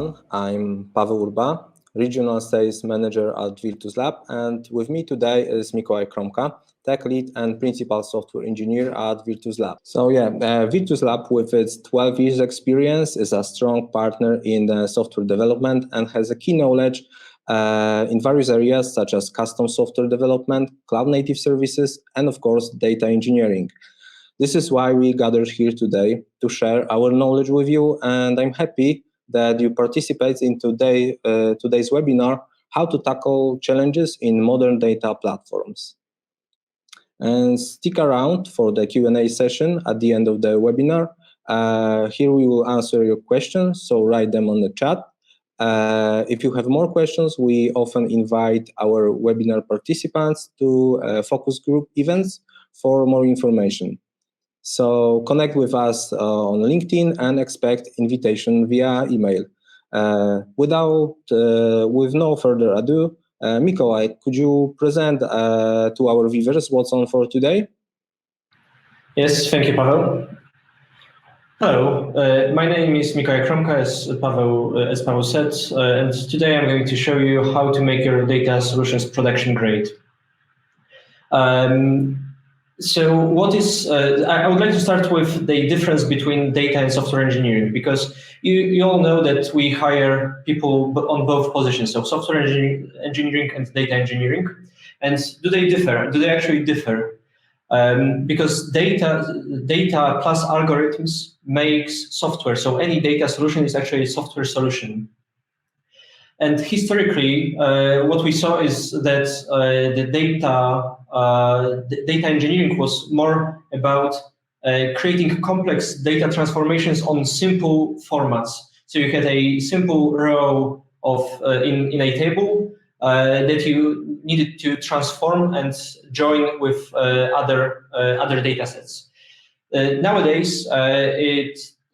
everyone. I'm Paweł Urba, Regional Sales Manager at Virtus Lab, and with me today is Mikołaj Kromka, Tech Lead and Principal Software Engineer at Virtus Lab. Virtus Lab, with its 12 years experience, is a strong partner in the software development and has a key knowledge in various areas such as custom software development, cloud-native services, and of course, data engineering. This is why we gathered here today to share our knowledge with you, and I'm happy that you participate in today's webinar, How to Tackle Challenges in Modern Data Platforms. And stick around for the Q&A session at the end of the webinar. Here we will answer your questions, so write them on the chat. If you have more questions, we often invite our webinar participants to focus group events for more information. So connect with us on LinkedIn and expect invitation via email. With no further ado, Mikołaj, could you present to our viewers what's on for today? Yes, thank you, Paweł. Hello, my name is Mikołaj Kromka, as Paweł said, and today I'm going to show you how to make your data solutions production grade. So what is, I would like to start with the difference between data and software engineering, because you all know that we hire people on both positions, so software engineering and data engineering. And do they differ? Do they actually differ? Because data plus algorithms makes software, so any data solution is actually a software solution. And historically, what we saw is that the data engineering was more about creating complex data transformations on simple formats. So you had a simple row of in a table that you needed to transform and join with other data sets. Nowadays,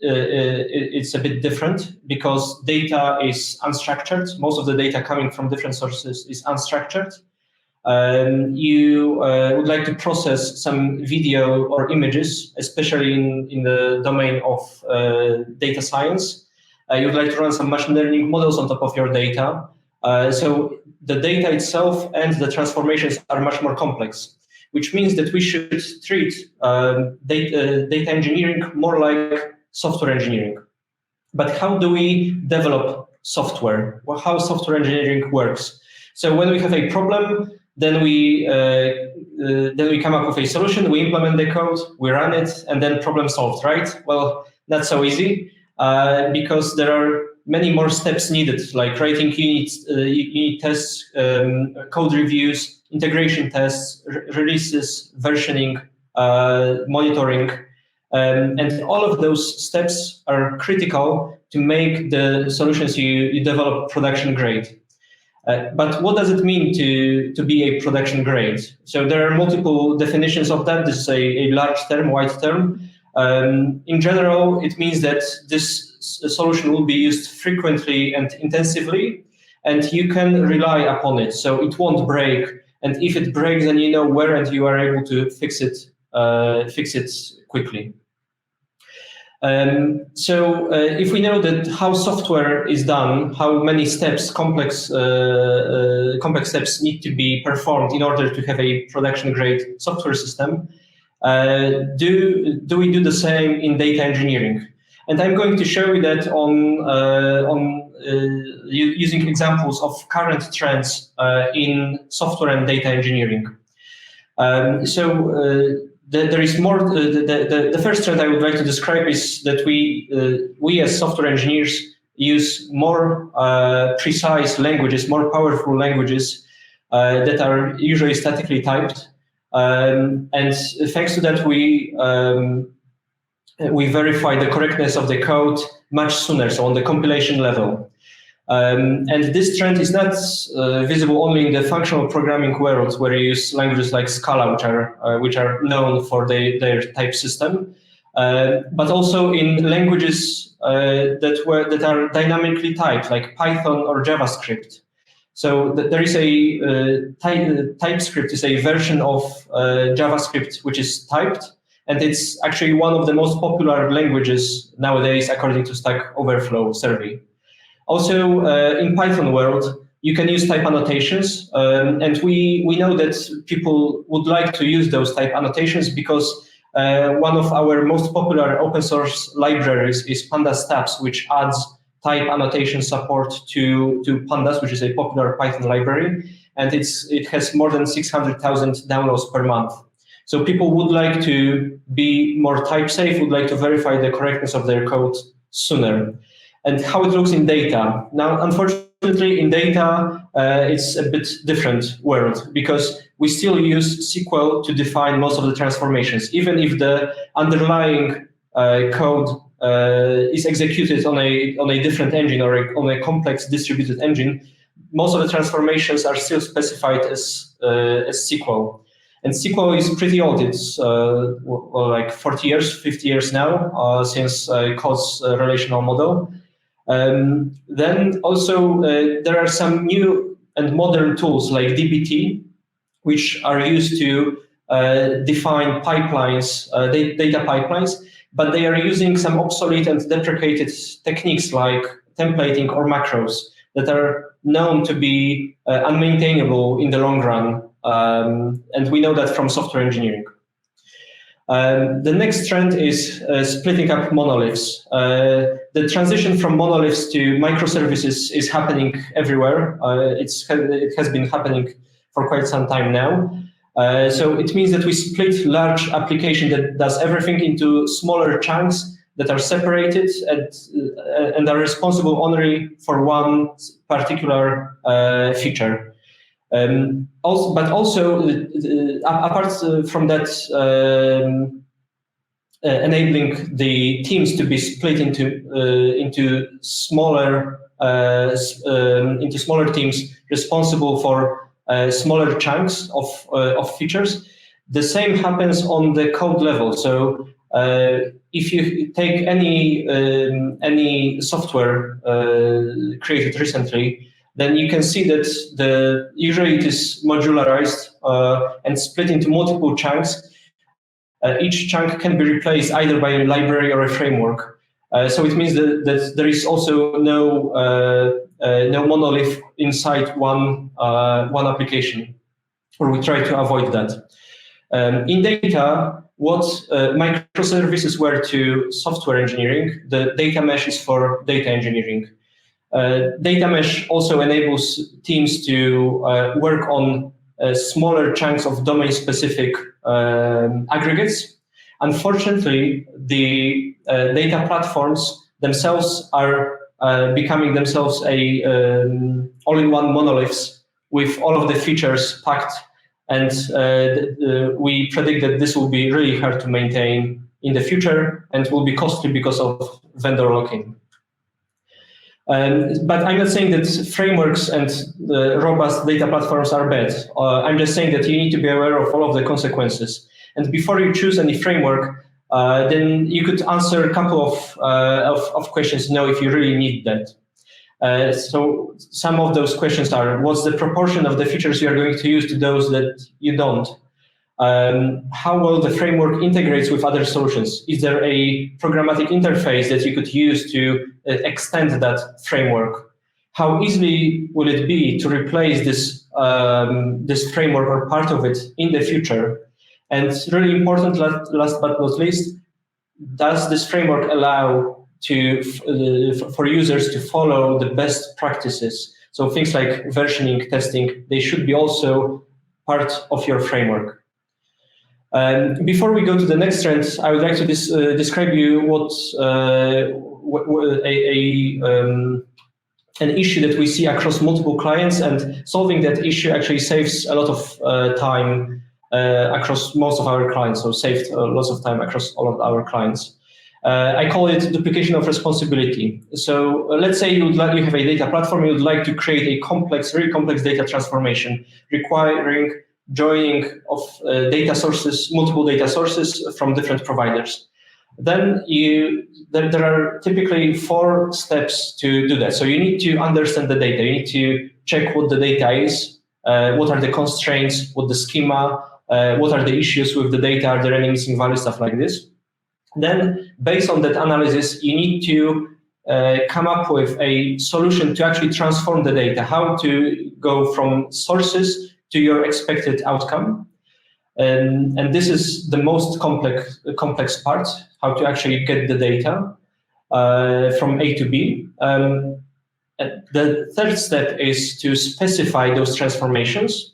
it's a bit different because data is unstructured. Most of the data coming from different sources is unstructured. You would like to process some video or images, especially in the domain of data science. You would like to run some machine learning models on top of your data. So the data itself and the transformations are much more complex, which means that we should treat data engineering more like software engineering. But how do we develop software? Well, how software engineering works? So when we have a problem, then we come up with a solution, we implement the code, we run it, and then problem solved, right? Well, not so easy because there are many more steps needed, like writing unit tests, code reviews, integration tests, releases, versioning, monitoring. And all of those steps are critical to make the solutions you develop production grade. But what does it mean to be a production grade? So there are multiple definitions of that. This is a large term, wide term. In general, it means that this solution will be used frequently and intensively, and you can rely upon it. So it won't break. And if it breaks, then you know where and you are able to fix it quickly. So if we know that how software is done, how many steps, complex steps need to be performed in order to have a production grade software system, do we do the same in data engineering? And I'm going to show you that using examples of current trends in software and data engineering. There is more. The first trend I would like to describe is that we as software engineers use more precise languages, more powerful languages that are usually statically typed, and thanks to that we verify the correctness of the code much sooner, so on the compilation level. And this trend is not visible only in the functional programming world, where you use languages like Scala, which are known for their type system, but also in languages that are dynamically typed, like Python or JavaScript. So there is TypeScript is a version of JavaScript which is typed, and it's actually one of the most popular languages nowadays, according to Stack Overflow survey. Also, in Python world, you can use type annotations, and we know that people would like to use those type annotations because one of our most popular open source libraries is Pandas Tabs, which adds type annotation support to Pandas, which is a popular Python library, and it has more than 600,000 downloads per month. So people would like to be more type safe, would like to verify the correctness of their code sooner. And how it looks in data. Now, unfortunately, in data, it's a bit different world because we still use SQL to define most of the transformations, even if the underlying code is executed on a different engine or on a complex distributed engine. Most of the transformations are still specified as SQL. And SQL is pretty old. It's like 40 years, 50 years now since Code's relational model. Then also there are some new and modern tools like dbt, which are used to define pipelines, data pipelines, but they are using some obsolete and deprecated techniques like templating or macros that are known to be unmaintainable in the long run. And we know that from software engineering. The next trend is splitting up monoliths. The transition from monoliths to microservices is happening everywhere. It has been happening for quite some time now. So it means that we split large application that does everything into smaller chunks that are separated and are responsible only for one particular feature. Apart from that, enabling the teams to be split into smaller teams responsible for smaller chunks of features. The same happens on the code level. So if you take any software created recently, then you can see that usually it is modularized and split into multiple chunks. Each chunk can be replaced either by a library or a framework. So it means that there is also no monolith inside one application, or we try to avoid that. In data, what microservices were to software engineering, the data mesh is for data engineering. Data mesh also enables teams to work on smaller chunks of domain-specific aggregates. Unfortunately, the data platforms themselves are becoming themselves a all-in-one monoliths with all of the features packed, and we predict that this will be really hard to maintain in the future and will be costly because of vendor lock-in. But I'm not saying that frameworks and robust data platforms are bad. I'm just saying that you need to be aware of all of the consequences. And before you choose any framework, then you could answer a couple of questions, if you really need that. So some of those questions are, what's the proportion of the features you are going to use to those that you don't? How well the framework integrates with other solutions? Is there a programmatic interface that you could use to extend that framework? How easily will it be to replace this framework or part of it in the future? And really important, last but not least, does this framework allow for users to follow the best practices? So things like versioning, testing, they should be also part of your framework. Before we go to the next trend, I would like to describe you an issue that we see across multiple clients, and solving that issue actually saves a lot of time across most of our clients, so saved lots of time across all of our clients. I call it duplication of responsibility. So let's say you have a data platform, you would like to create a very complex data transformation requiring joining of multiple data sources from different providers. Then there are typically 4 steps to do that. So you need to understand the data. You need to check what the data is, what are the constraints, what the schema, what are the issues with the data, are there any missing values, stuff like this. Then, based on that analysis, you need to come up with a solution to actually transform the data, how to go from sources to your expected outcome. And this is the most complex part, how to actually get the data from A to B. The third step is to specify those transformations.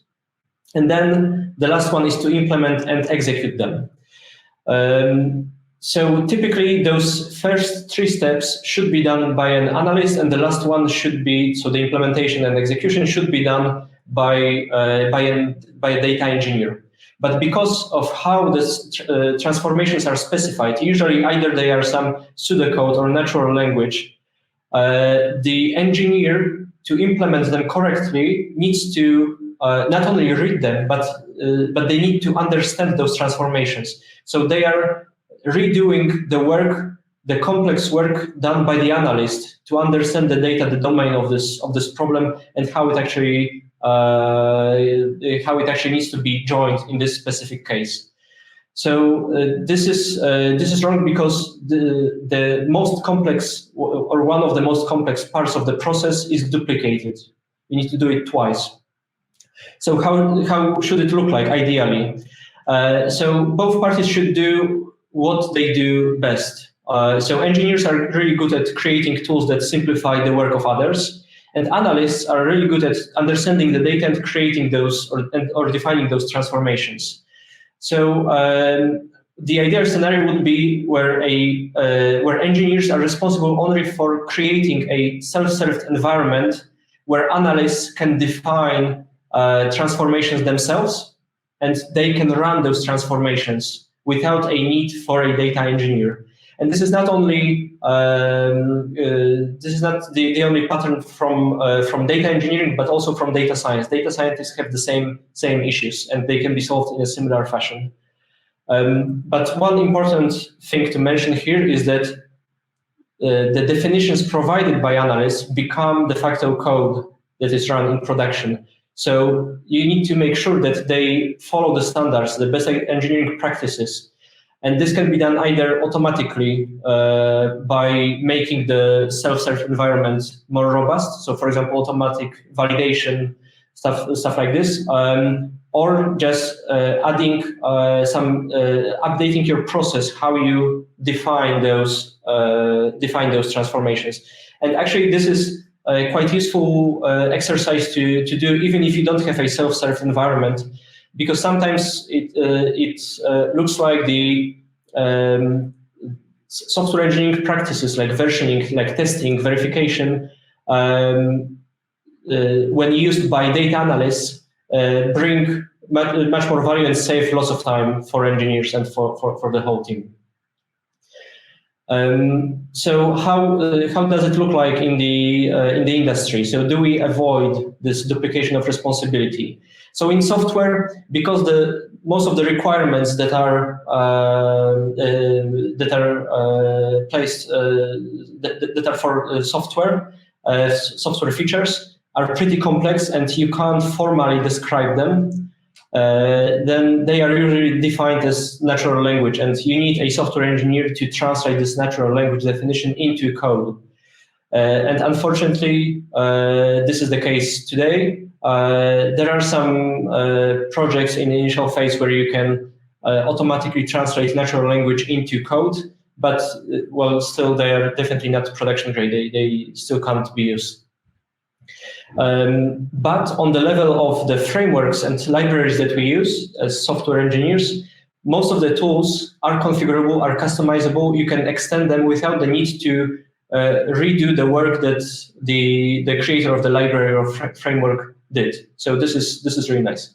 And then the last one is to implement and execute them. So typically those first three steps should be done by an analyst, and the last one should be, so the implementation and execution should be done by a data engineer. But because of how the transformations are specified, usually either they are some pseudocode or natural language, the engineer, to implement them correctly, needs to not only read them, but they need to understand those transformations. So they are redoing the work, the complex work done by the analyst to understand the data, the domain of this problem, and how it actually needs to be joined in this specific case. So this is wrong because the most complex, or one of the most complex parts of the process is duplicated. You need to do it twice. So how should it look like ideally? So both parties should do what they do best. So engineers are really good at creating tools that simplify the work of others, and analysts are really good at understanding the data and creating those or defining those transformations. So the ideal scenario would be where engineers are responsible only for creating a self-served environment where analysts can define transformations themselves, and they can run those transformations without a need for a data engineer. And this is not only the only pattern from data engineering, but also from data science. Data scientists have the same issues, and they can be solved in a similar fashion. But one important thing to mention here is that the definitions provided by analysts become de facto code that is run in production. So you need to make sure that they follow the standards, the best engineering practices. And this can be done either automatically by making the self-serve environment more robust. So for example, automatic validation, stuff like this, or just adding updating your process, how you define those transformations. And actually this is a quite useful exercise to do even if you don't have a self-serve environment, because sometimes it looks like the software engineering practices like versioning, like testing, verification, when used by data analysts, bring much more value and save lots of time for engineers and for the whole team. So how does it look like in the industry? So do we avoid this duplication of responsibility? So in software, because most of the requirements that are placed that are for software features are pretty complex, and you can't formally describe them. Then they are usually defined as natural language, and you need a software engineer to translate this natural language definition into code. And unfortunately, this is the case today. There are some projects in the initial phase where you can automatically translate natural language into code, but well, still they are definitely not production grade. They still can't be used. But on the level of the frameworks and libraries that we use as software engineers, most of the tools are configurable, are customizable. You can extend them without the need to redo the work that the creator of the library or framework did. So this is really nice.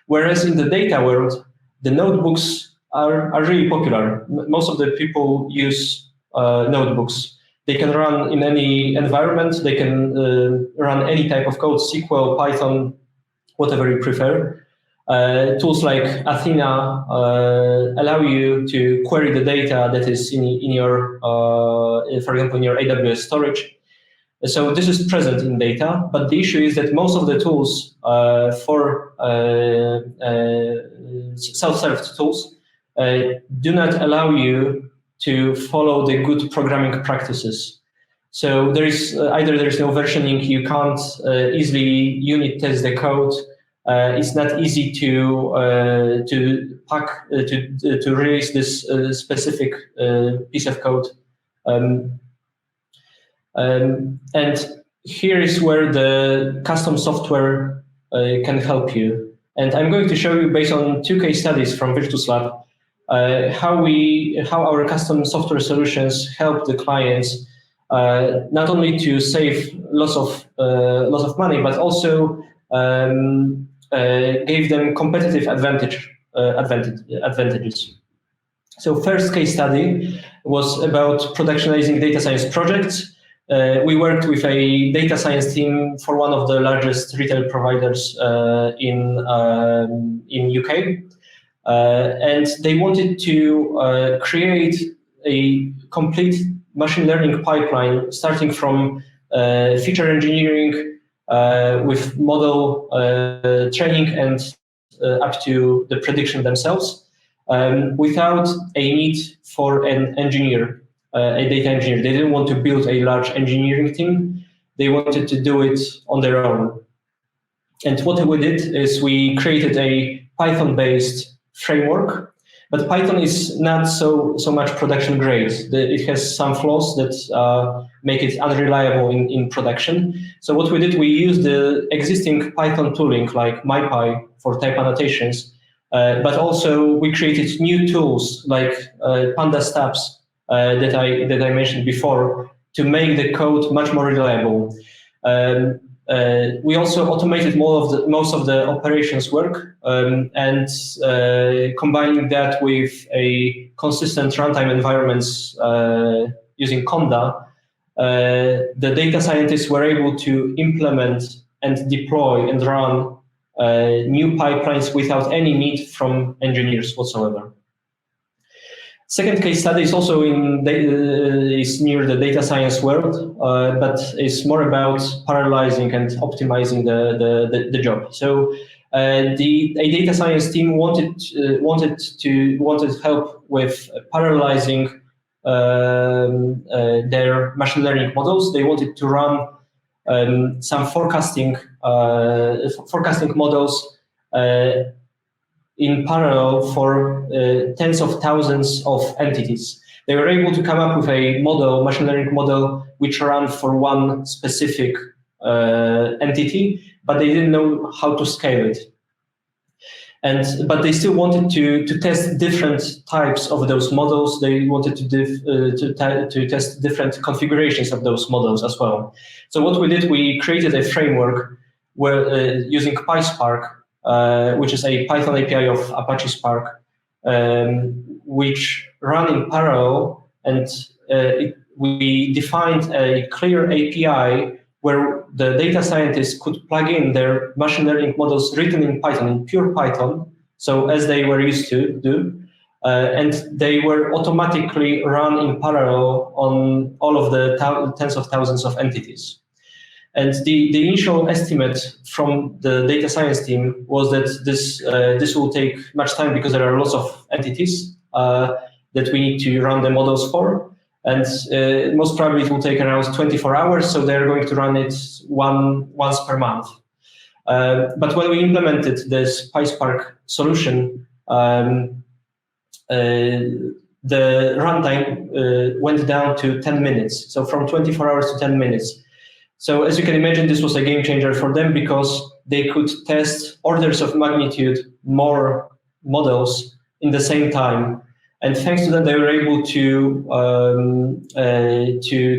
Whereas in the data world, the notebooks are really popular. Most of the people use notebooks. They can run in any environment. They can run any type of code, SQL, Python, whatever you prefer. Tools like Athena allow you to query the data that is in your, for example, in your AWS storage. So this is present in data, but the issue is that most of the tools for self-serve tools do not allow you to follow the good programming practices. So there is either there is no versioning, you can't easily unit test the code. It's not easy to pack to release this specific piece of code. And here is where the custom software can help you. And I'm going to show you, based on 2 case studies from Virtus Lab, how our custom software solutions help the clients not only to save lots of money, but also gave them competitive advantages. So first case study was about productionizing data science projects. We worked with a data science team for one of the largest retail providers in UK, and they wanted to create a complete machine learning pipeline, starting from feature engineering with model training and up to the prediction themselves, without a need for an engineer. A data engineer. They didn't want to build a large engineering team. They wanted to do it on their own. And what we did is we created a Python-based framework, but Python is not so much production grade. It has some flaws that make it unreliable in production. So what we did, we used the existing Python tooling like MyPy for type annotations, but also we created new tools like Panda Stabs, that I mentioned before, to make the code much more reliable. We also automated most of the operations work, and combining that with a consistent runtime environments using Conda, the data scientists were able to implement and deploy and run new pipelines without any need from engineers whatsoever. Second case study is also is near the data science world, but it's more about parallelizing and optimizing the job. So a data science team wanted help with parallelizing their machine learning models. They wanted to run some forecasting models in parallel for tens of thousands of entities. They were able to come up with a machine learning model, which ran for one specific entity, but they didn't know how to scale it. But they still wanted to test different types of those models. They wanted to test different configurations of those models as well. So what we did, we created a framework where using PySpark, which is a Python API of Apache Spark, which ran in parallel, and we defined a clear API where the data scientists could plug in their machine learning models written in Python, in pure Python, so as they were used to do, and they were automatically run in parallel on all of the tens of thousands of entities. And the initial estimate from the data science team was that this will take much time because there are lots of entities that we need to run the models for, and most probably it will take around 24 hours, so they're going to run it once per month. But when we implemented this PySpark solution, the runtime went down to 10 minutes, so from 24 hours to 10 minutes. So as you can imagine, this was a game changer for them because they could test orders of magnitude more models in the same time. And thanks to that, they were able to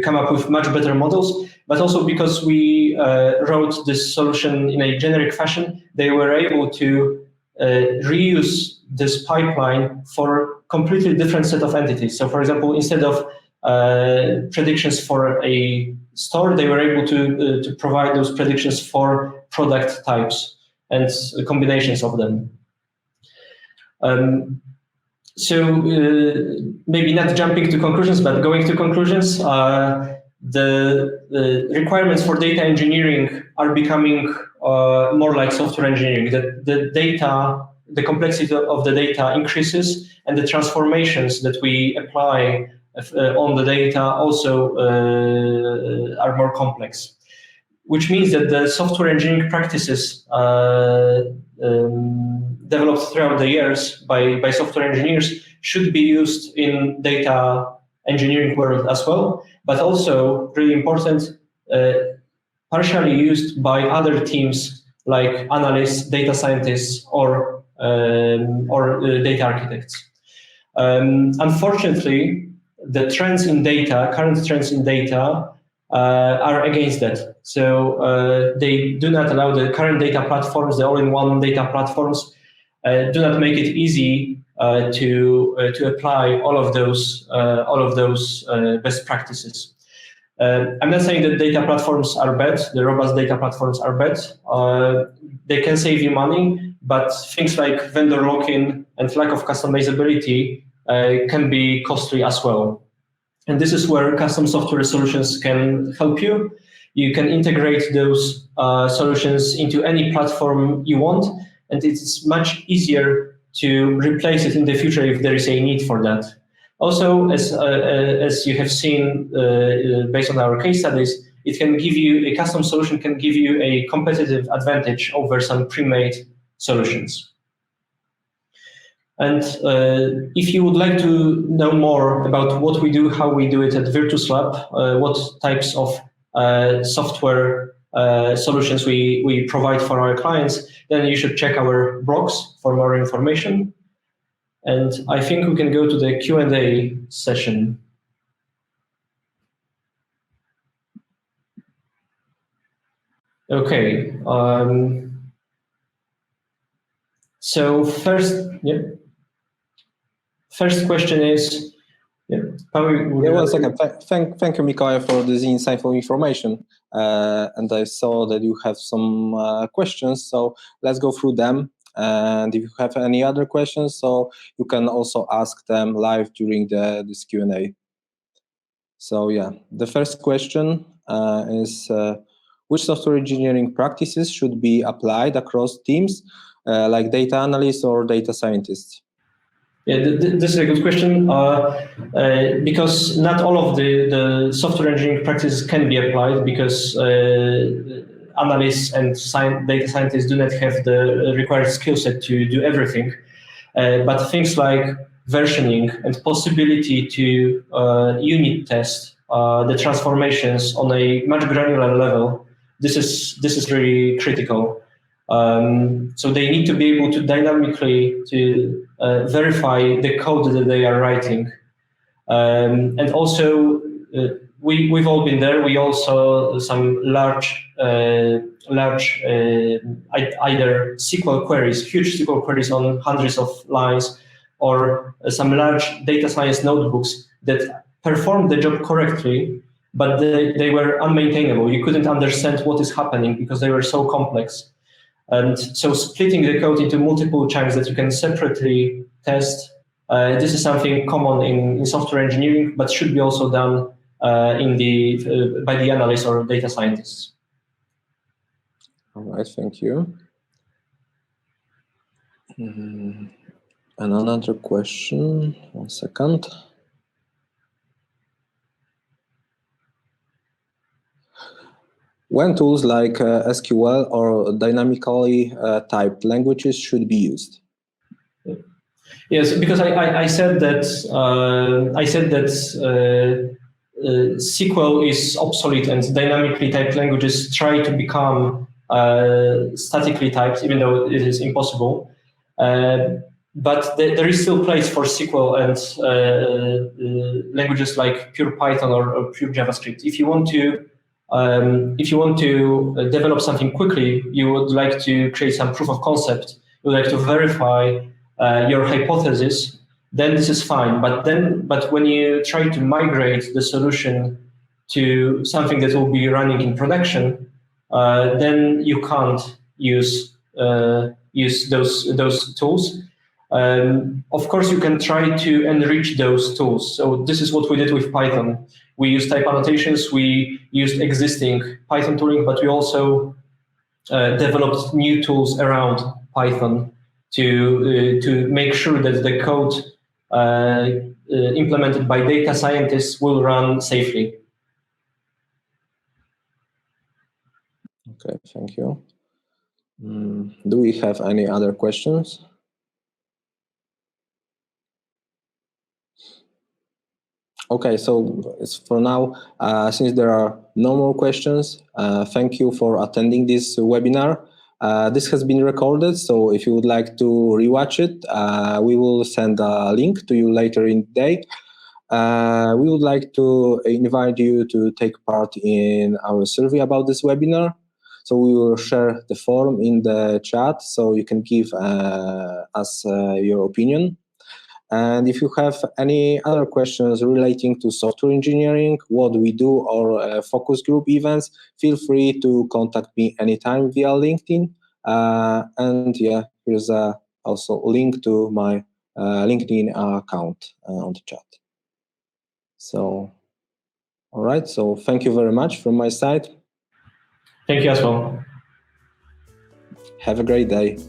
come up with much better models. But also because we wrote this solution in a generic fashion, they were able to reuse this pipeline for completely different set of entities. So for example, instead of predictions for a store, they were able to provide those predictions for product types and combinations of them. So maybe not jumping to conclusions, but going to conclusions, the requirements for data engineering are becoming more like software engineering. The complexity of the data increases, and the transformations that we apply on the data also are more complex, which means that the software engineering practices developed throughout the years by software engineers should be used in data engineering world as well, but also really important, partially used by other teams like analysts, data scientists, or data architects. Unfortunately, the trends in data, current trends in data, are against that. So they do not allow the current data platforms, the all-in-one data platforms, do not make it easy to apply all of those best practices. I'm not saying that data platforms are bad. The robust data platforms are bad. They can save you money, but things like vendor lock-in and lack of customizability can be costly as well. And this is where custom software solutions can help you. You can integrate those solutions into any platform you want, and it's much easier to replace it in the future if there is a need for that. Also, as you have seen based on our case studies, it can give you a custom solution can give you a competitive advantage over some pre-made solutions. And if you would like to know more about what we do, how we do it at Virtus Lab, what types of software solutions we provide for our clients, then you should check our blogs for more information. And I think we can go to the Q&A session. Okay. So first question is, one second. Thank you, Mikołaj, for this insightful information. And I saw that you have some questions, so let's go through them. And if you have any other questions, so you can also ask them live during this Q&A. So yeah, the first question is, which software engineering practices should be applied across teams, like data analysts or data scientists? Yeah, this is a good question, because not all of the software engineering practices can be applied, because analysts and data scientists do not have the required skill set to do everything. But things like versioning and possibility to unit test the transformations on a much granular level, this is really critical. So they need to be able to dynamically verify the code that they are writing, and also we've all been there. We also some large either SQL queries, huge SQL queries on hundreds of lines, or some large data science notebooks that performed the job correctly, but they were unmaintainable. You couldn't understand what is happening because they were so complex. And so splitting the code into multiple chunks that you can separately test, this is something common in software engineering, but should be also done by the analysts or data scientists. All right, thank you. And another question, 1 second. When tools like SQL or dynamically typed languages should be used? Yes, because I said that SQL is obsolete and dynamically typed languages try to become statically typed, even though it is impossible. But there is still place for SQL and languages like pure Python or pure JavaScript. If you want to develop something quickly, you would like to create some proof of concept, you would like to verify your hypothesis, then this is fine. But when you try to migrate the solution to something that will be running in production, then you can't use those tools. Of course, you can try to enrich those tools. So this is what we did with Python. We used type annotations, we used existing Python tooling, but we also developed new tools around Python to make sure that the code implemented by data scientists will run safely. Okay, thank you. Do we have any other questions? Okay, so for now, since there are no more questions, thank you for attending this webinar. This has been recorded, so if you would like to rewatch it, we will send a link to you later in the day. We would like to invite you to take part in our survey about this webinar. So we will share the form in the chat, so you can give us your opinion. And if you have any other questions relating to software engineering, what we do, or focus group events, feel free to contact me anytime via LinkedIn. And yeah, here's also a link to my LinkedIn account on the chat. So, all right. So thank you very much from my side. Thank you as well. Have a great day.